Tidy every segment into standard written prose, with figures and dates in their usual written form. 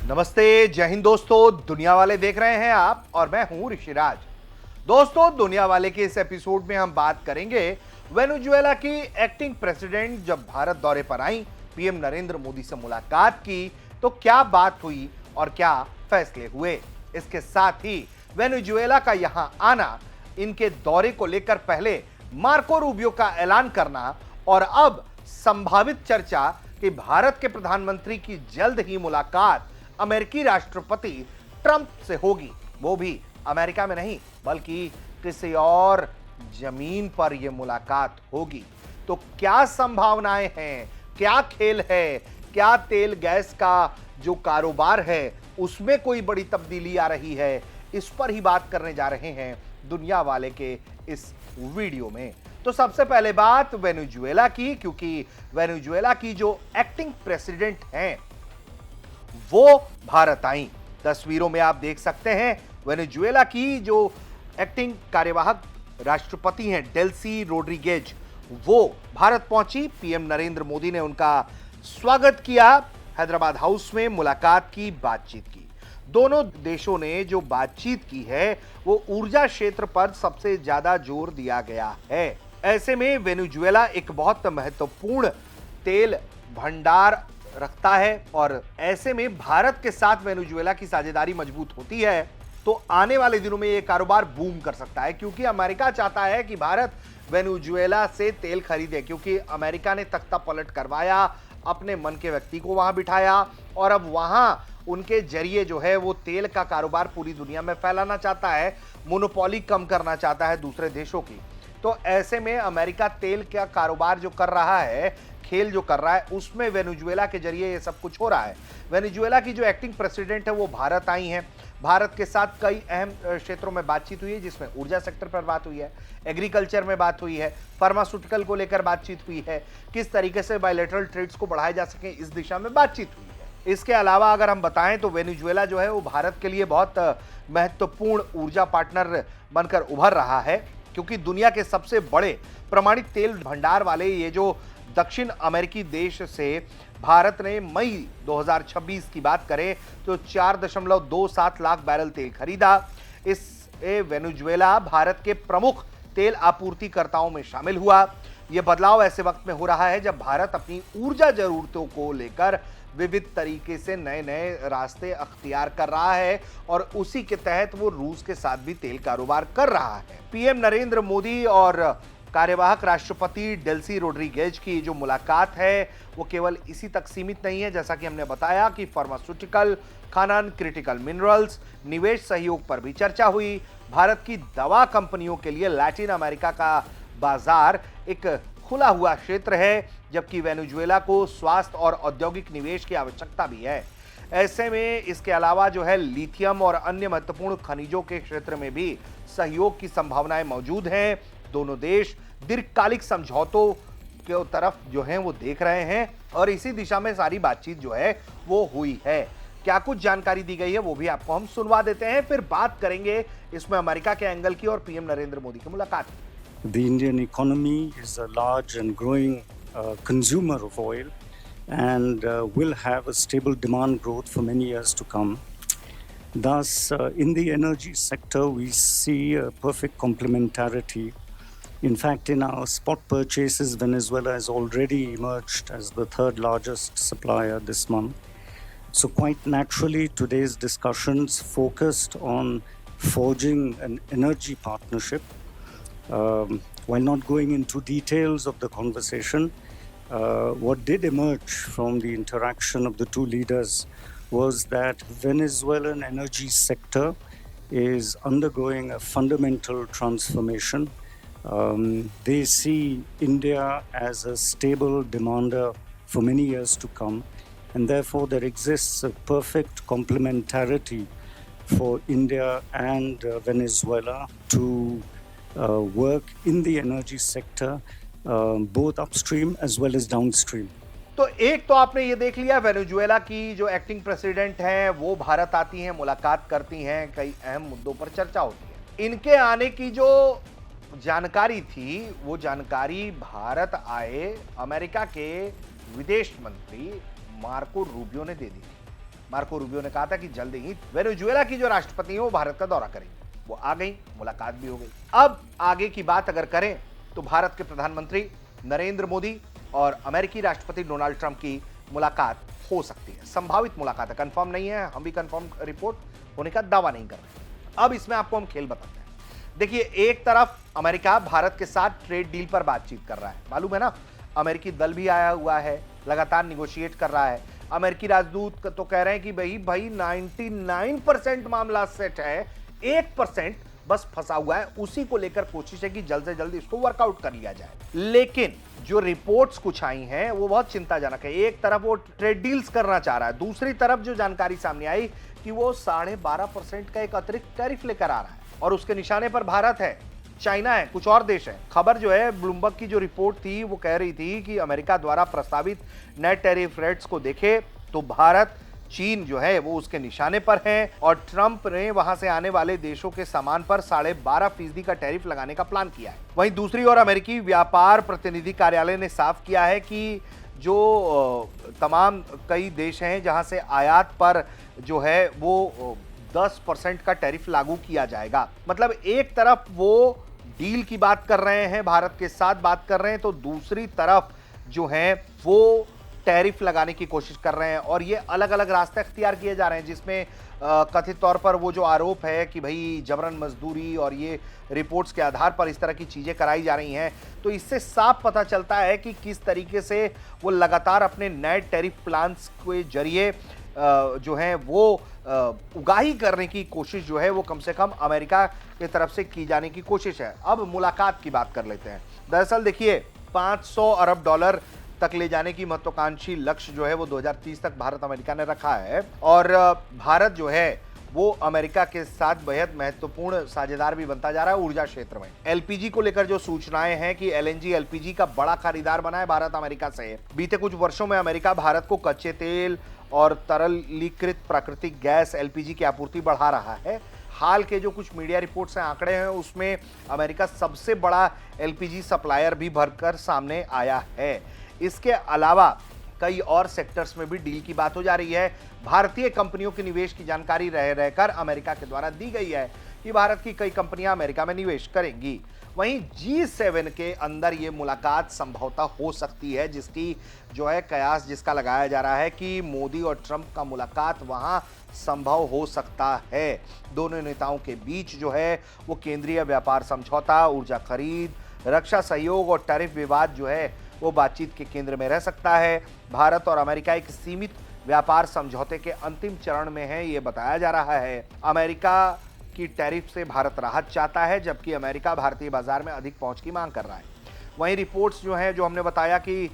नमस्ते, जय हिंद दोस्तों। दुनिया वाले देख रहे हैं आप और मैं हूं ऋषिराज। दोस्तों, दुनिया वाले के इस एपिसोड में हम बात करेंगे वेनेजुएला की एक्टिंग प्रेसिडेंट जब भारत दौरे पर आई, पीएम नरेंद्र मोदी से मुलाकात की तो क्या बात हुई और क्या फैसले हुए। इसके साथ ही वेनेजुएला का यहां आना, इनके दौरे को लेकर पहले मार्को रूबियो का ऐलान करना और अब संभावित चर्चा कि भारत के प्रधानमंत्री की जल्द ही मुलाकात अमेरिकी राष्ट्रपति ट्रंप से होगी, वो भी अमेरिका में नहीं बल्कि किसी और जमीन पर यह मुलाकात होगी। तो क्या संभावनाएं हैं, क्या खेल है, क्या तेल गैस का जो कारोबार है उसमें कोई बड़ी तब्दीली आ रही है, इस पर ही बात करने जा रहे हैं दुनिया वाले के इस वीडियो में। तो सबसे पहले बात वेनेजुएला की, क्योंकि वेनेजुएला की जो एक्टिंग प्रेसिडेंट हैं वो भारत आई। तस्वीरों में आप देख सकते हैं वेनेजुएला की जो एक्टिंग कार्यवाहक राष्ट्रपति हैं डेल्सी रोड्रिगेज, वो भारत पहुंची। पीएम नरेंद्र मोदी ने उनका स्वागत किया, हैदराबाद हाउस में मुलाकात की, बातचीत की। दोनों देशों ने जो बातचीत की है वो ऊर्जा क्षेत्र पर सबसे ज्यादा जोर दिया गया है। ऐसे में वेनेजुएला एक बहुत महत्वपूर्ण तेल भंडार रखता है और ऐसे में भारत के साथ वेनेजुएला की साझेदारी मजबूत होती है तो आने वाले दिनों में यह कारोबार बूम कर सकता है, क्योंकि अमेरिका चाहता है कि भारत वेनेजुएला से तेल खरीदे, क्योंकि अमेरिका ने तख्ता पलट करवाया, अपने मन के व्यक्ति को वहां बिठाया और अब वहां उनके जरिए जो है वो तेल का कारोबार पूरी दुनिया में फैलाना चाहता है, मोनोपोली कम करना चाहता है दूसरे देशों की। तो ऐसे में अमेरिका तेल का कारोबार जो कर रहा है, खेल जो कर रहा है, उसमें वेनेजुएला के जरिए ये सब कुछ हो रहा है। वेनेजुएला की जो एक्टिंग प्रेसिडेंट है वो भारत आई हैं। भारत के साथ कई अहम क्षेत्रों में बातचीत हुई है, जिसमें ऊर्जा सेक्टर पर बात हुई है, एग्रीकल्चर में बात हुई है, फार्मास्यूटिकल को लेकर बातचीत हुई है, किस तरीके से बायलैटरल ट्रेड्स को बढ़ाया जा सके इस दिशा में बातचीत हुई है। इसके अलावा अगर हम बताएं तो वेनेजुएला जो है वो भारत के लिए बहुत महत्वपूर्ण ऊर्जा पार्टनर बनकर उभर रहा है, क्योंकि दुनिया के सबसे बड़े प्रमाणित तेल भंडार वाले ये जो दक्षिण अमेरिकी देश से भारत ने मई 2026 की बात करें तो 4.27 लाख बैरल तेल खरीदा। इस वेनेजुएला भारत के प्रमुख तेल आपूर्तिकर्ताओं में शामिल हुआ। यह बदलाव ऐसे वक्त में हो रहा है जब भारत अपनी ऊर्जा जरूरतों को लेकर विविध तरीके से नए नए रास्ते अख्तियार कर रहा है और उसी के तहत वो रूस के साथ भी तेल कारोबार कर रहा है। पीएम नरेंद्र मोदी और कार्यवाहक राष्ट्रपति डेल्सी रोड्रिगेज की जो मुलाकात है वो केवल इसी तक सीमित नहीं है। जैसा कि हमने बताया कि फार्मास्यूटिकल, खनन, क्रिटिकल मिनरल्स, निवेश सहयोग पर भी चर्चा हुई। भारत की दवा कंपनियों के लिए लैटिन अमेरिका का बाजार एक खुला हुआ क्षेत्र है, जबकि वेनेजुएला को स्वास्थ्य और औद्योगिक निवेश की आवश्यकता भी है। ऐसे में इसके अलावा जो है लिथियम और अन्य महत्वपूर्ण खनिजों के क्षेत्र में भी सहयोग की संभावनाएं मौजूद हैं। दोनों देश दीर्घकालिक समझौतों की तरफ जो है वो देख रहे हैं और इसी दिशा में सारी बातचीत जो है वो हुई है। क्या कुछ जानकारी दी गई है वो भी आपको हम सुनवा देते हैं, फिर बात करेंगे इसमें अमेरिका के एंगल की और पीएम नरेंद्र मोदी की मुलाकात की। The Indian economy is a large and growing consumer of oil and will have a stable demand growth for many years to come. Thus, in the energy sector, we see a perfect complementarity. In fact, in our spot purchases, Venezuela has already emerged as the third largest supplier this month. So quite naturally, today's discussions focused on forging an energy partnership. While not going into details of the conversation, what did emerge from the interaction of the two leaders was that Venezuelan energy sector is undergoing a fundamental transformation. They see India as a stable demander for many years to come, and therefore there exists a perfect complementarity for India and Venezuela to work in the energy sector, both upstream as well as downstream. तो एक तो आपने ये देख लिया, Venezuela की जो acting president हैं वो भारत आती हैं, मुलाकात करती हैं, कई अहम मुद्दों पर चर्चा होती है। इनके आने की जो जानकारी थी वो जानकारी भारत आए अमेरिका के विदेश मंत्री मार्को रूबियो ने दे दी थी। मार्को रूबियो ने कहा था कि जल्द ही वेनेजुएला की जो राष्ट्रपति है वो भारत का दौरा करेंगे। वो आ गई, मुलाकात भी हो गई। अब आगे की बात अगर करें तो भारत के प्रधानमंत्री नरेंद्र मोदी और अमेरिकी राष्ट्रपति डोनाल्ड ट्रंप की मुलाकात हो सकती है। संभावित मुलाकात है, कंफर्म नहीं है, हम भी कंफर्म रिपोर्ट होने का दावा नहीं कर रहे। अब इसमें आपको हम खेल बताते हैं। देखिए, एक तरफ अमेरिका भारत के साथ ट्रेड डील पर बातचीत कर रहा है, मालूम है ना, अमेरिकी दल भी आया हुआ है, लगातार निगोशिएट कर रहा है। अमेरिकी राजदूत तो कह रहे हैं कि भाई 99% मामला सेट है, 1% बस फंसा हुआ है, उसी को लेकर कोशिश है कि जल्द से जल्द इसको वर्कआउट कर लिया जाए। लेकिन जो रिपोर्ट्स कुछ आई हैं वो बहुत चिंताजनक है। एक तरफ वो ट्रेड डील्स करना चाह रहा है, दूसरी तरफ जो जानकारी सामने आई कि वो 12.5% का एक अतिरिक्त टैरिफ लेकर आ रहा है और उसके निशाने पर भारत है, चाइना है, कुछ और देश है। खबर जो है, ब्लूमबर्ग की जो रिपोर्ट थी वो कह रही थी कि अमेरिका द्वारा प्रस्तावित नेट टैरिफ रेट्स को देखे तो भारत, चीन जो है वो उसके निशाने पर है और ट्रंप ने वहां से आने वाले देशों के सामान पर 12.5% का टैरिफ लगाने का प्लान किया है। वहीं दूसरी ओर अमेरिकी व्यापार प्रतिनिधि कार्यालय ने साफ किया है कि जो तमाम कई देश हैं जहां से आयात पर जो है वो 10% का टैरिफ लागू किया जाएगा। मतलब एक तरफ वो डील की बात कर रहे हैं, भारत के साथ बात कर रहे हैं, तो दूसरी तरफ जो है वो टैरिफ लगाने की कोशिश कर रहे हैं और ये अलग अलग रास्ते अख्तियार किए जा रहे हैं, जिसमें कथित तौर पर वो जो आरोप है कि भाई जबरन मजदूरी और ये रिपोर्ट्स के आधार पर इस तरह की चीजें कराई जा रही हैं। तो इससे साफ पता चलता है कि किस तरीके से वो लगातार अपने नए टैरिफ प्लान्स के जरिए जो है वो उगाही करने की कोशिश जो है वो कम से कम अमेरिका की तरफ से की जाने की कोशिश है। अब मुलाकात की बात कर लेते हैं। दरअसल देखिए, 500 अरब डॉलर तक ले जाने की महत्वाकांक्षी लक्ष्य जो है वो 2030 तक भारत अमेरिका ने रखा है और भारत जो है वो अमेरिका के साथ बेहद महत्वपूर्ण साझेदार भी बनता जा रहा है ऊर्जा क्षेत्र में। एलपीजी को लेकर जो सूचनाएं हैं कि एलएनजी एलपीजी का बड़ा खरीदार बना है भारत अमेरिका से। बीते कुछ वर्षों में अमेरिका भारत को कच्चे तेल और तरलीकृत प्राकृतिक गैस एलपीजी की आपूर्ति बढ़ा रहा है। हाल के जो कुछ मीडिया रिपोर्ट्स हैं, आंकड़े हैं, उसमें अमेरिका सबसे बड़ा एलपीजी सप्लायर भी भरकर सामने आया है। इसके अलावा कई और सेक्टर्स में भी डील की बात हो जा रही है। भारतीय कंपनियों के निवेश की जानकारी रहकर अमेरिका के द्वारा दी गई है कि भारत की कई कंपनियां अमेरिका में निवेश करेंगी। वहीं G7 के अंदर ये मुलाकात संभवतः हो सकती है, जिसकी जो है कयास जिसका लगाया जा रहा है कि मोदी और ट्रंप का मुलाकात वहां संभव हो सकता है। दोनों नेताओं के बीच जो है वो केंद्रीय व्यापार समझौता, ऊर्जा खरीद, रक्षा सहयोग और टैरिफ विवाद जो है वो बातचीत के केंद्र में रह सकता है। भारत और अमेरिका एक सीमित व्यापार समझौते के अंतिम चरण में है, ये बताया जा रहा है। अमेरिका की टैरिफ से भारत राहत चाहता है, जबकि अमेरिका भारतीय बाजार में अधिक पहुंच की मांग कर रहा है। वहीं रिपोर्ट्स जो हैं, जो हमने बताया कि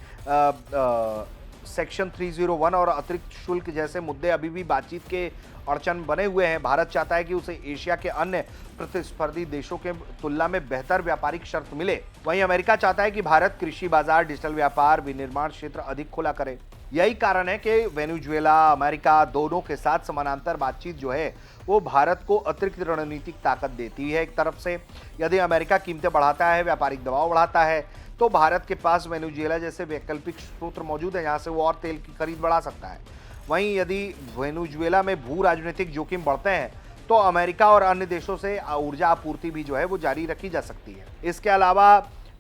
सेक्शन 301 और अतिरिक्त शुल्क जैसे मुद्दे अभी भी बातचीत के अड़चन बने हुए हैं। भारत चाहता है कि उसे एशिया के अन्य प्रतिस्पर्धी देशों के तुलना में बेहतर व्यापारिक शर्त मिले। वहीं अमेरिका चाहता है कि भारत कृषि बाजार, डिजिटल व्यापार, विनिर्माण क्षेत्र अधिक खुला करे। यही कारण है कि वेनेजुएला, अमेरिका दोनों के साथ समानांतर बातचीत जो है वो भारत को अतिरिक्त रणनीतिक ताकत देती है। एक तरफ से यदि अमेरिका कीमतें बढ़ाता है, व्यापारिक दबाव बढ़ाता है, तो भारत के पास वेनेजुएला जैसे वैकल्पिक स्रोत मौजूद है, जहां से वो और तेल की खरीद बढ़ा सकता है। वहीं यदि वेनेजुएला में भू राजनीतिक जोखिम बढ़ते हैं तो अमेरिका और अन्य देशों से ऊर्जा आपूर्ति भी जो है वो जारी रखी जा सकती है। इसके अलावा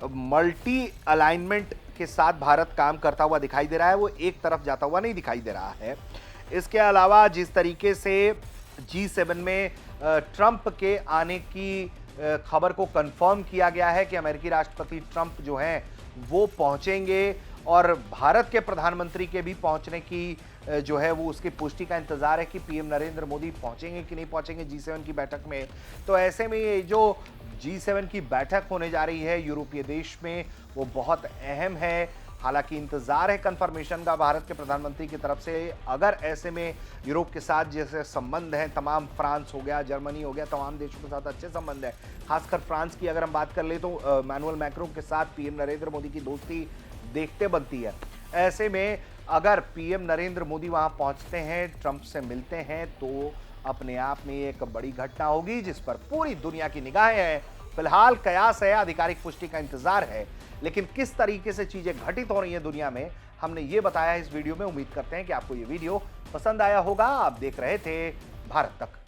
मल्टी अलाइनमेंट के साथ भारत काम करता हुआ दिखाई दे रहा है, वो एक तरफ जाता हुआ नहीं दिखाई दे रहा है। इसके अलावा जिस तरीके से G7 में ट्रंप के आने की खबर को कंफर्म किया गया है कि अमेरिकी राष्ट्रपति ट्रंप जो हैं वो पहुंचेंगे और भारत के प्रधानमंत्री के भी पहुंचने की जो है वो उसकी पुष्टि का इंतजार है कि पीएम नरेंद्र मोदी पहुंचेंगे कि नहीं पहुंचेंगे G7 की बैठक में। तो ऐसे में ये जो G7 की बैठक होने जा रही है यूरोपीय देश में, वो बहुत अहम है। हालांकि इंतजार है कंफर्मेशन का भारत के प्रधानमंत्री की तरफ से। अगर ऐसे में यूरोप के साथ जैसे संबंध हैं, तमाम फ्रांस हो गया, जर्मनी हो गया, तमाम देशों के साथ अच्छे संबंध है। खासकर फ्रांस की अगर हम बात कर ले तो मैनुअल मैक्रों के साथ पीएम नरेंद्र मोदी की दोस्ती देखते बनती है। ऐसे में अगर पीएम नरेंद्र मोदी वहां पहुंचते हैं, ट्रंप से मिलते हैं, तो अपने आप में एक बड़ी घटना होगी जिस पर पूरी दुनिया की निगाहें हैं फिलहाल कयास है, आधिकारिक पुष्टि का इंतजार है, लेकिन किस तरीके से चीजें घटित हो रही हैं दुनिया में, हमने ये बताया है इस वीडियो में। उम्मीद करते हैं कि आपको ये वीडियो पसंद आया होगा। आप देख रहे थे भारत तक।